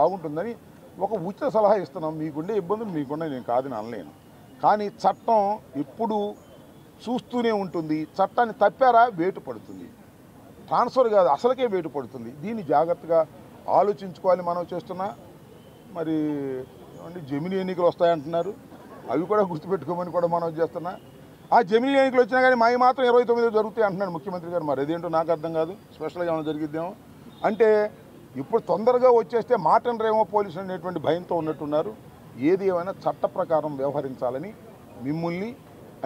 బాగుంటుందని ఒక ఉచిత సలహా ఇస్తున్నాం. మీకుండే ఇబ్బందులు మీకున్నాయి, నేను కాదని అనలేను. కానీ చట్టం ఎప్పుడు చూస్తూనే ఉంటుంది. చట్టాన్ని తప్పారా వేటు పడుతుంది, ట్రాన్స్ఫర్ కాదు అసలుకే వేటు పడుతుంది. దీన్ని జాగ్రత్తగా ఆలోచించుకోవాలి. మనం చేస్తున్నా మరి జమినీ ఎన్నికలు వస్తాయంటున్నారు, అవి కూడా గుర్తుపెట్టుకోమని కూడా మనం చేస్తున్నా. ఆ జమినీ ఎన్నికలు వచ్చినా కానీ మావి మాత్రం 29 జరుగుతాయి అంటున్నాడు ముఖ్యమంత్రి గారు. మరి అదేంటో నాకు అర్థం కాదు. స్పెషల్గా ఏమైనా జరిగిద్దేమో అంటే ఇప్పుడు తొందరగా వచ్చేస్తే మాటనరేమో పోలీసులు అనేటువంటి భయంతో ఉన్నట్టున్నారు. ఏది ఏమైనా చట్ట ప్రకారం వ్యవహరించాలని మిమ్మల్ని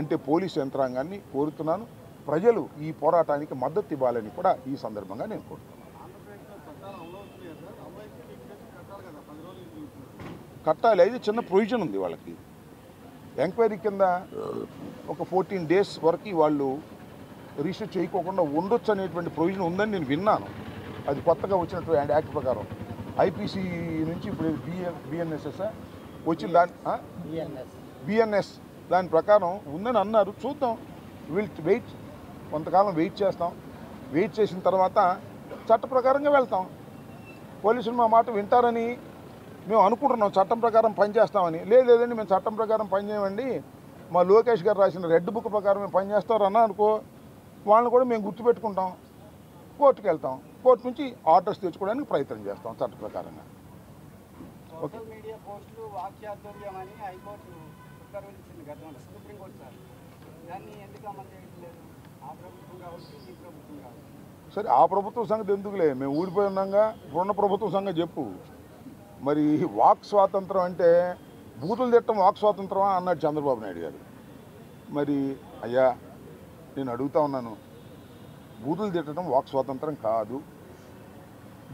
అంటే పోలీసు యంత్రాంగాన్ని కోరుతున్నాను. ప్రజలు ఈ పోరాటానికి మద్దతు ఇవ్వాలని కూడా ఈ సందర్భంగా నేను కోరుతున్నాను. కట్టాలి, అయితే చిన్న ప్రొవిజన్ ఉంది వాళ్ళకి. ఎంక్వైరీ కింద ఒక 14 days వరకు వాళ్ళు రిజిస్టర్ చేయకోకుండా ఉండొచ్చు అనేటువంటి ప్రొవిజన్ ఉందని నేను విన్నాను. అది కొత్తగా వచ్చినటువంటి యాక్ట్ ప్రకారం ఐపీసీ నుంచి ఇప్పుడు బిఎన్ఎస్ఎస్ వచ్చిన బిఎన్ఎస్ దాని ప్రకారం ఉందని అన్నారు. చూద్దాం, వెయిట్ కొంతకాలం వెయిట్ చేస్తాం. వెయిట్ చేసిన తర్వాత చట్ట ప్రకారంగా వెళ్తాం. పోలీసులు మా మాట వింటారని మేము అనుకుంటున్నాం, చట్టం ప్రకారం పనిచేస్తామని. లేదండి మేము చట్టం ప్రకారం పనిచేయమండి, మా లోకేష్ గారు రాసిన రెడ్ బుక్ ప్రకారం మేము పనిచేస్తారన్నా అనుకో, వాళ్ళని కూడా మేము గుర్తుపెట్టుకుంటాం, కోర్టుకు వెళ్తాం. కోర్టు నుంచి ఆర్డర్స్ తెచ్చుకోవడానికి ప్రయత్నం చేస్తాం చట్ట ప్రకారంగా. ఓకే, సరే ఆ ప్రభుత్వం సంగతి ఎందుకులే, మేము ఊడిపోయి ఉన్నాగా. ఇప్పుడున్న ప్రభుత్వం సంగతి చెప్పు. మరి వాక్ స్వాతంత్రం అంటే బూతులు తిట్టడం వాక్ స్వాతంత్రమా అన్నాడు చంద్రబాబు నాయుడు గారు. మరి అయ్యా నేను అడుగుతా ఉన్నాను, బూతులు తిట్టడం వాక్ స్వాతంత్రం కాదు.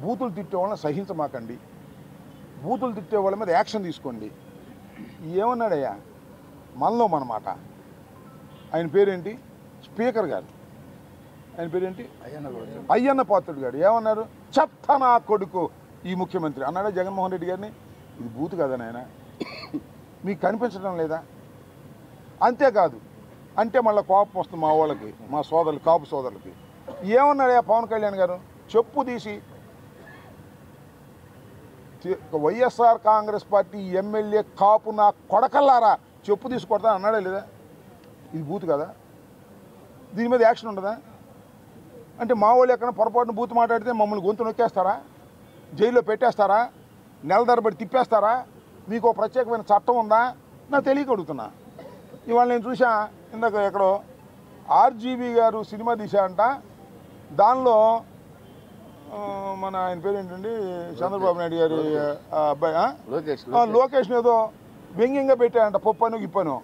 బూతులు తిట్టే వాళ్ళని సహించమాకండి, బూతులు తిట్టే వాళ్ళ మీద యాక్షన్ తీసుకోండి. ఏమన్నాడయ్యా మనలో మన మాట. ఆయన పేరేంటి, స్పీకర్ గారు, ఆయన పేరేంటి, అయ్యన్న పాత్రుడు గారు ఏమన్నారు? చెత్త నా కొడుకు ఈ ముఖ్యమంత్రి అన్నాడా జగన్మోహన్ రెడ్డి గారిని? ఇది బూతు కదా నాయన, మీకు కనిపించడం లేదా? అంతేకాదు అంటే మళ్ళీ కోపం వస్తుంది మా వాళ్ళకి, మా సోదరులు కాపు సోదరులకి. ఏమన్నాడు పవన్ కళ్యాణ్ గారు? చెప్పు తీసి వైఎస్ఆర్ కాంగ్రెస్ పార్టీ ఎమ్మెల్యే కాపు నా కొడకల్లారా చెప్పు తీసి కొడతా అన్నాడా లేదా? ఇది బూతు కదా, దీని మీద యాక్షన్ ఉండదా? అంటే మా వాళ్ళు ఎక్కడ పొరపాటున బూతు మాట్లాడితే మమ్మల్ని గొంతు నొక్కేస్తారా, జైల్లో పెట్టేస్తారా, నెల తరబడి తిప్పేస్తారా? మీకు ఒక ప్రత్యేకమైన చట్టం ఉందా? నాకు తెలియక అడుగుతున్నా. ఇవాళ నేను చూసా, ఇందాక ఎక్కడో ఆర్జీవి గారు సినిమా తీశారంట. దానిలో మన ఆయన పేరు ఏంటండి, చంద్రబాబు నాయుడు గారి అబ్బాయి లోకేష్ని ఏదో వ్యంగ్యంగా పెట్టారంట, పప్పను గిప్పను.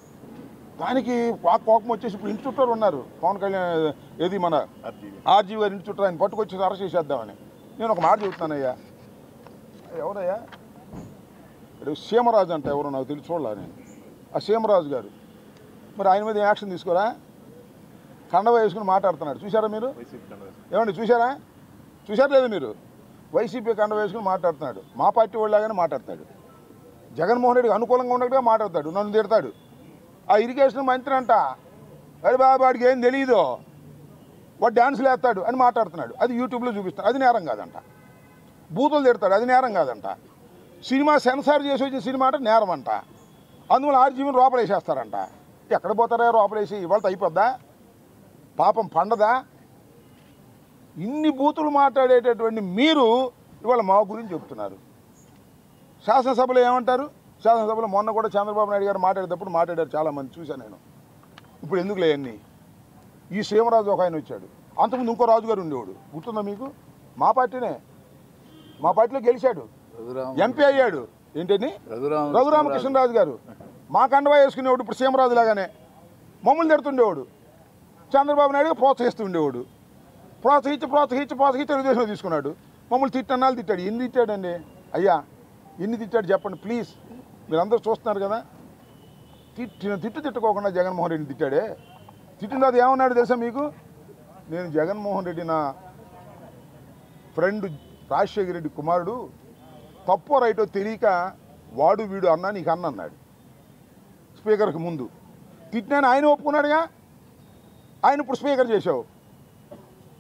దానికి కోపం వచ్చేసి ఇప్పుడు ఇంటి చుట్టూ ఉన్నారు పవన్ కళ్యాణ్, ఏది మన ఆర్జీవి గారు ఇంటి చుట్టూ ఆయన పట్టుకొచ్చి అరెస్ట్ చేసేద్దామని. నేను ఒక మాట చెబుతున్నానయ్యా, ఎవరయ్యా సీమరాజు అంట, ఎవరో నాకు తెలిసి చూడాల నేను. ఆ సీమరాజు గారు మరి ఆయన మీద యాక్షన్ తీసుకోరా? కండవ వేసుకుని మాట్లాడుతున్నాడు, చూసారా మీరు? ఏమండి చూసారా? చూసారు లేదు మీరు? వైసీపీ కండవ వేసుకుని మాట్లాడుతున్నాడు, మా పార్టీ వాళ్ళలాగానే మాట్లాడతాడు. జగన్మోహన్ రెడ్డికి అనుకూలంగా ఉండగా మాట్లాడతాడు, నన్ను తిడతాడు. ఆ ఇరిగేషన్ మంత్రి అంట, అరే బాబు వాడికి ఏం తెలియదు, వాడు డ్యాన్సులు వేస్తాడు అని మాట్లాడుతున్నాడు. అది యూట్యూబ్లో చూపిస్తాడు, అది నేరం కాదంట. బూతులు తిడతాడు, అది నేరం కాదంట. సినిమా సెన్సార్ చేసి వచ్చిన సినిమా అంటే నేరం అంట. అందువల్ల ఆర్జీవీని లోపలేసేస్తారంట. ఎక్కడ పోతారా లోపలేసి? ఇవాళ అయిపోద్దా? పాపం పండదా? ఇన్ని బూతులు మాట్లాడేటటువంటి మీరు ఇవాళ మా గురించి చెప్తున్నారు. శాసనసభలో ఏమంటారు? శాసనసభలో మొన్న కూడా చంద్రబాబు నాయుడు గారు మాట్లాడేటప్పుడు మాట్లాడారు చాలామంది, చూశాను నేను. ఇప్పుడు ఎందుకు లేవన్నీ? ఈ సీమరాజు ఒక ఆయన వచ్చాడు, అంతకుముందు ఇంకో రాజుగారు ఉండేవాడు, గుర్తుందా మీకు? మా పార్టీనే, మా పార్టీలో గెలిచాడు, ఎంపీ అయ్యాడు. ఏంటని? రఘురామకృష్ణరాజు గారు. మా కండవా వేసుకునేవాడు, ఇప్పుడు సీమరాజు లాగానే మమ్మల్ని తిడుతుండేవాడు. చంద్రబాబు నాయుడు ప్రోత్సహిస్తూ ఉండేవాడు. ప్రోత్సహించి తెలుగుదేశంలో తీసుకున్నాడు. మమ్మల్ని తిట్టన్నాళ్ళు తిట్టాడు. ఎన్ని తిట్టాడండి అయ్యా, ఎన్ని తిట్టాడు చెప్పండి ప్లీజ్, మీరందరూ చూస్తున్నారు కదా. తిట్టుకోకుండా జగన్మోహన్ రెడ్డిని తిట్టాడే. తిట్టిన అది ఏమన్నాడు తెలుసా మీకు? నేను జగన్మోహన్ రెడ్డి నా ఫ్రెండ్ రాజశేఖర రెడ్డి కుమారుడు, తప్పో రైటో తెలియక వాడు వీడు అన్నా నీకు అన్నాడు స్పీకర్కి ముందు. తిట్టినాను ఆయన ఒప్పుకున్నాడుగా, ఆయన ఇప్పుడు స్పీకర్ చేశావు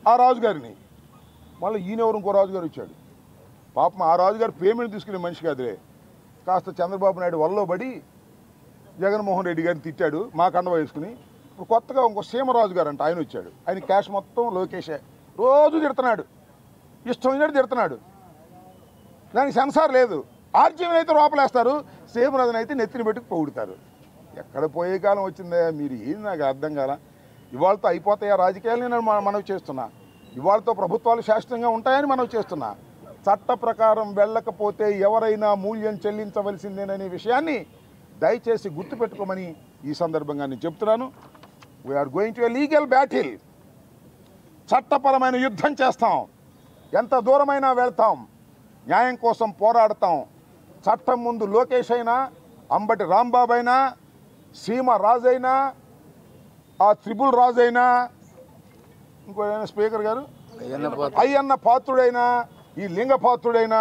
ఆ రాజుగారిని. మళ్ళీ ఈయనెవరు ఇంకో రాజుగారు వచ్చాడు, పాపం ఆ రాజుగారు పేమెంట్ తీసుకునే మనిషి కాదులే. కాస్త చంద్రబాబు నాయుడు వల్ల పడి జగన్మోహన్ రెడ్డి గారిని తిట్టాడు మా కండవ వేసుకుని. ఇప్పుడు కొత్తగా ఇంకో సీమరాజు గారు అంట ఆయన వచ్చాడు. ఆయన క్యాష్ మొత్తం లోకేషే. రోజు తిడుతున్నాడు, ఇష్టం వచ్చినట్టు తిడుతున్నాడు. దానికి సెన్సార్ లేదు. ఆర్జీవీని అయితే లోపలేస్తారు, సీమరాజుని అయితే నెత్తిని పెట్టుకు పొగుడుతారు. ఎక్కడ పోయే కాలం వచ్చిందా మీరు? ఏది నాకు అర్థం కాల. ఇవాళతో అయిపోతాయా రాజకీయాలు? నేను మనవి చేస్తున్నా. ఇవాళతో ప్రభుత్వాలు శాశ్వతంగా ఉంటాయని మనవి చేస్తున్నా. చట్ట ప్రకారం వెళ్ళకపోతే ఎవరైనా మూల్యం చెల్లించవలసిందేననే విషయాన్ని దయచేసి గుర్తుపెట్టుకోమని ఈ సందర్భంగా నేను చెప్తున్నాను. We're going to a legal battle. చట్టపరమైన యుద్ధం చేస్తాం, ఎంత దూరమైనా వెళ్తాం, న్యాయం కోసం పోరాడతాం. చట్టం ముందు లోకేష్ అయినా, అంబటి రాంబాబు అయినా, సీమ రాజైనా, ఆ త్రిపుల్ రాజైనా, ఇంకో స్పీకర్ గారు అయ్యన్న పాత్రుడైనా, ఈ లింగపాత్రుడైనా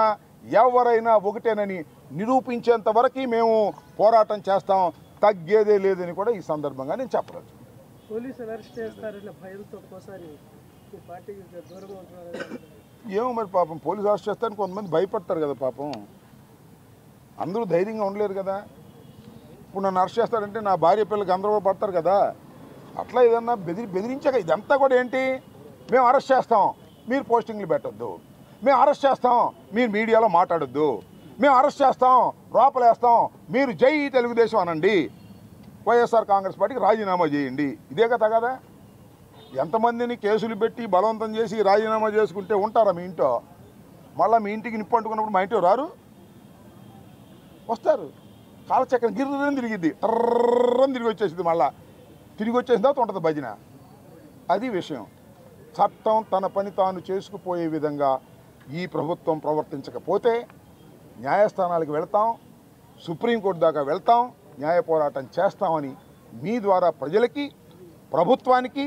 ఎవరైనా ఒకటేనని నిరూపించేంత వరకు మేము పోరాటం చేస్తాం. తగ్గేదే లేదని కూడా ఈ సందర్భంగా నేను చెప్పలేదు. ఏమో మరి పాపం పోలీసు అరెస్ట్ చేస్తారని కొంతమంది భయపడతారు కదా పాపం. అందరూ ధైర్యంగా ఉండలేరు కదా. ఇప్పుడు నన్ను అరెస్ట్ చేస్తారంటే నా భార్య పిల్లలకి అందరూ పడతారు కదా. అట్లా ఏదన్నా బెదిరించాక ఇదంతా కూడా ఏంటి? మేము అరెస్ట్ చేస్తాం, మీరు పోస్టింగ్లు పెట్టొద్దు. మేము అరెస్ట్ చేస్తాం, మీరు మీడియాలో మాట్లాడొద్దు. మేము అరెస్ట్ చేస్తాం, లోపలేస్తాం, మీరు జై తెలుగుదేశం అనండి, వైఎస్ఆర్ కాంగ్రెస్ పార్టీకి రాజీనామా చేయండి. ఇదే కదా కదా. ఎంతమందిని కేసులు పెట్టి బలవంతం చేసి రాజీనామా చేసుకుంటే ఉంటారా మీ ఇంట్లో? మళ్ళీ మీ ఇంటికి నిప్పు అంటుకున్నప్పుడు మా ఇంట్లో రారు, వస్తారు. కాలచక్రం గిర్రని తిరిగిద్ది, తర్రని తిరిగి వచ్చేసింది. మళ్ళీ తిరిగి వచ్చేసిన తర్వాత ఉంటుంది భజన. అది విషయం. చట్టం తన పని తాను చేసుకుపోయే విధంగా ఈ ప్రభుత్వం ప్రవర్తించకపోతే న్యాయస్థానాలకు వెళ్తాం, సుప్రీంకోర్టు దాకా వెళ్తాం, న్యాయ పోరాటం చేస్తామని మీ ద్వారా ప్రజలకి, ప్రభుత్వానికి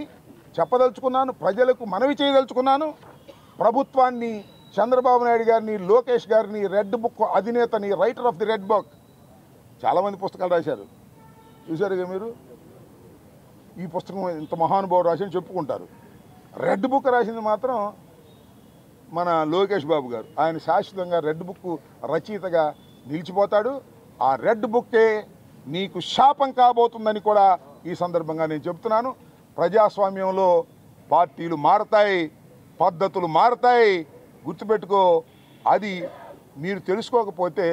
చెప్పదలుచుకున్నాను. ప్రజలకు మనవి చేయదలుచుకున్నాను. ప్రభుత్వాన్ని, చంద్రబాబు నాయుడు గారిని, లోకేష్ గారిని, రెడ్ బుక్ అధినేతని, writer of the red book, చాలామంది పుస్తకాలు రాశారు చూశారుగా మీరు. ఈ పుస్తకం ఇంత మహానుభావుడు రాసి చెప్పుకుంటారు. రెడ్ బుక్ రాసింది మాత్రం మన లోకేష్ బాబు గారు. ఆయన శాశ్వతంగా రెడ్ బుక్ రచయితగా నిలిచిపోతాడు. ఆ రెడ్ బుక్కే నీకు శాపం కాబోతుందని కూడా ఈ సందర్భంగా నేను చెప్తున్నాను. ప్రజాస్వామ్యంలో పార్టీలు మారతాయి, పద్ధతులు మారతాయి, గుర్తుపెట్టుకో. అది మీరు తెలుసుకోకపోతే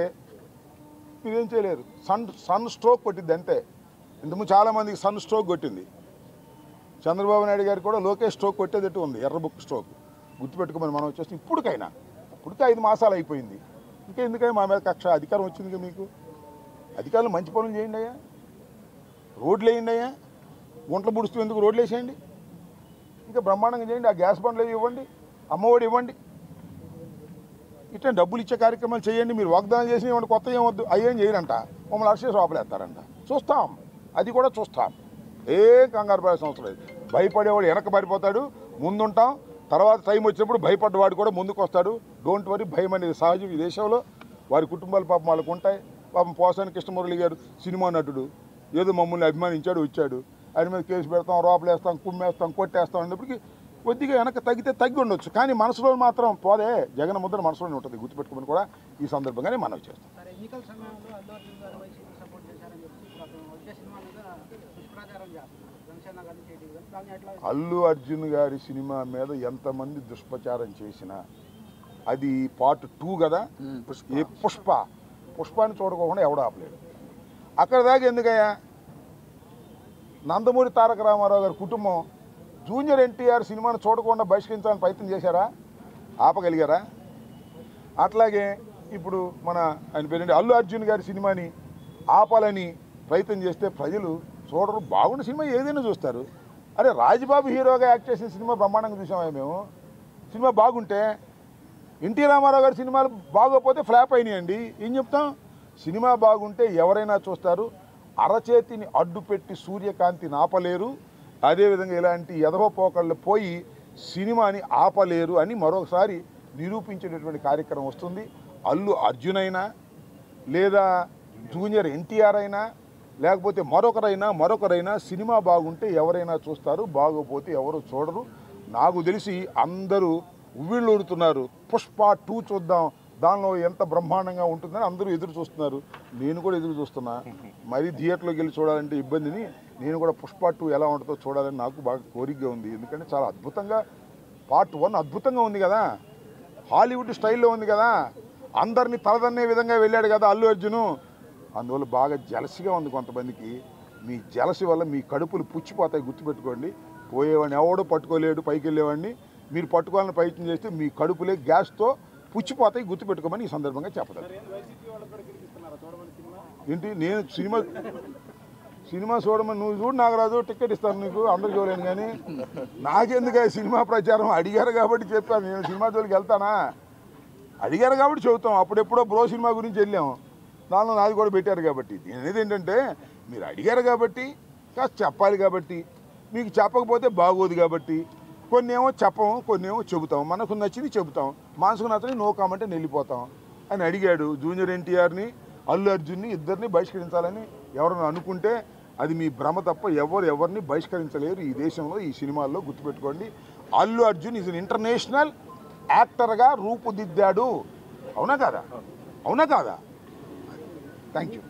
మీరేం చేయలేరు. సన్ స్ట్రోక్ కొట్టింది అంతే. ఇంతకుముందు చాలామందికి సన్ స్ట్రోక్ కొట్టింది. చంద్రబాబు నాయుడు గారికి కూడా లోకేష్ స్ట్రోక్ కొట్టేదట్టు ఉంది, ఎర్ర బుక్ స్ట్రోక్. గుర్తుపెట్టుకోమని మనం వచ్చేసి ఇప్పటికి 5 మాసాలు అయిపోయింది. ఇంకా ఎందుకని మా మీద కక్ష? అధికారం వచ్చింది మీకు. అధికారులు మంచి పనులు చేయండి అయ్యా, రోడ్లు వేయండి అయ్యా. గుంటలు పుడుస్తూ ఎందుకు రోడ్లు వేసేయండి, ఇంకా బ్రహ్మాండంగా చేయండి. ఆ గ్యాస్ బండ్లు ఇవ్వండి, అమ్మఒడి ఇవ్వండి, ఇట్లా డబ్బులు ఇచ్చే కార్యక్రమాలు చేయండి. మీరు వాగ్దానం చేసి ఇవ్వండి, కొత్త ఏమొద్దు. అయ్యేం చేయరంట, మమ్మల్ని అరెస్ట్ చేసి లోపలేస్తారంట. చూస్తాం, అది కూడా చూస్తాం. ఏం కంగారు పడాల్సిన అవసరం లేదు. భయపడేవాడు వెనక పడిపోతాడు, ముందుంటాం. తర్వాత టైం వచ్చినప్పుడు భయపడ్డవాడు కూడా ముందుకు వస్తాడు. Don't worry. భయం అనేది సహజం ఈ దేశంలో. వారి కుటుంబాలు పాపం వాళ్ళకు ఉంటాయి. పాపం పోసాని కృష్ణమురళి గారు సినిమా నటుడు, ఏదో మమ్మల్ని అభిమానించాడు, వచ్చాడు. ఆయన మీద కేసు పెడతాం, రోపలేస్తాం, కుమ్మేస్తాం, కొట్టేస్తాం అన్నప్పటికీ కొద్దిగా వెనక తగ్గి ఉండొచ్చు. కానీ మనసులో మాత్రం పోదే. జగన్ ముద్ర మనసులోనే ఉంటుంది, గుర్తుపెట్టుకోమని కూడా ఈ సందర్భంగానే మనవి చేస్తాం. అల్లు అర్జున్ గారి సినిమా మీద ఎంతమంది దుష్ప్రచారం చేసినా అది పార్ట్ 2 కదా. ఏ పుష్పాన్ని చూడకోకుండా ఎవడు ఆపలేడు. అక్కడ దాకా ఎందుకయ్యా? నందమూరి తారక రామారావు గారి కుటుంబం జూనియర్ ఎన్టీఆర్ సినిమాను చూడకుండా బహిష్కరించాలని ప్రయత్నం చేశారా? ఆపగలిగారా? అట్లాగే ఇప్పుడు ఆయన పేరేంటి, అల్లు అర్జున్ గారి సినిమాని ఆపాలని ప్రయత్నం చేస్తే ప్రజలు చూడరు. బాగున్న సినిమా ఏదైనా చూస్తారు. అరే రాజ్బాబు హీరోగా యాక్ట్ చేసిన సినిమా బ్రహ్మాండంగా చూసామా మేము. సినిమా బాగుంటే, ఎన్టీ రామారావు గారి సినిమాలు బాగోకపోతే ఫ్లాప్ అయినాయండి. ఏం చెప్తాం? సినిమా బాగుంటే ఎవరైనా చూస్తారు. అరచేతిని అడ్డుపెట్టి సూర్యకాంతిని ఆపలేరు. అదేవిధంగా ఇలాంటి ఎదవపోకళ్ళు పోయి సినిమాని ఆపలేరు అని మరొకసారి నిరూపించేటటువంటి కార్యక్రమం వస్తుంది. అల్లు అర్జున్ అయినా, లేదా జూనియర్ ఎన్టీఆర్ అయినా, లేకపోతే మరొకరైనా సినిమా బాగుంటే ఎవరైనా చూస్తారు, బాగోపోతే ఎవరు చూడరు. నాకు తెలిసి అందరూ ఉవ్విళ్ళూరుతున్నారు. పుష్ప 2 చూద్దాం, దానిలో ఎంత బ్రహ్మాండంగా ఉంటుందని అందరూ ఎదురు చూస్తున్నారు. నేను కూడా ఎదురు చూస్తున్నా. మరీ థియేటర్లోకి వెళ్ళి చూడాలంటే ఇబ్బందిని నేను కూడా పుష్ప 2 ఎలా ఉంటుందో చూడాలని నాకు బాగా కోరికగా ఉంది. ఎందుకంటే చాలా అద్భుతంగా పార్ట్ 1 అద్భుతంగా ఉంది కదా, హాలీవుడ్ స్టైల్లో ఉంది కదా, అందరినీ తలదన్నే విధంగా వెళ్ళాడు కదా అల్లు అర్జును. అందువల్ల బాగా జలసిగా ఉంది కొంతమందికి. మీ జలసి వల్ల మీ కడుపులు పుచ్చిపోతాయి, గుర్తుపెట్టుకోండి. పోయేవాడిని ఎవడో పట్టుకోలేడు, పైకి వెళ్ళేవాడిని. మీరు పట్టుకోవాలని ప్రయత్నం చేస్తే మీ కడుపులే గ్యాస్తో పుచ్చిపోతాయి, గుర్తుపెట్టుకోమని ఈ సందర్భంగా చెప్పలేదు. ఏంటి నేను సినిమా చూడమని నువ్వు చూడు, నాకు రాదు, టికెట్ ఇస్తాను నీకు, అందరు చూడలేను. కానీ నాకెందుకు సినిమా ప్రచారం? అడిగారు కాబట్టి చెప్పాను. నేను సినిమా జోలికి వెళ్తానా? అడిగారు కాబట్టి చెబుతాం. అప్పుడెప్పుడో బ్రో సినిమా గురించి వెళ్ళాము, దానిలో నాది కూడా పెట్టారు కాబట్టి. నేను అనేది ఏంటంటే మీరు అడిగారు కాబట్టి కాస్త చెప్పాలి కాబట్టి, మీకు చెప్పకపోతే బాగోదు కాబట్టి కొన్ని ఏమో చెప్పము, కొన్ని ఏమో చెబుతాం. మనకు నచ్చింది చెబుతాం, మనసుకు నచ్చని నో కామెంట్ అని వెళ్ళిపోతాం. అని అడిగాడు. జూనియర్ ఎన్టీఆర్ని అల్లు అర్జున్ని ఇద్దరిని బహిష్కరించాలని ఎవరైనా అనుకుంటే అది మీ భ్రమ తప్ప ఎవరిని బహిష్కరించలేరు ఈ దేశంలో, ఈ సినిమాల్లో. గుర్తుపెట్టుకోండి, అల్లు అర్జున్ ఈజ్ ఇంటర్నేషనల్ యాక్టర్గా రూపుదిద్దాడు. అవునా కాదా? అవునా కాదా? Thank you.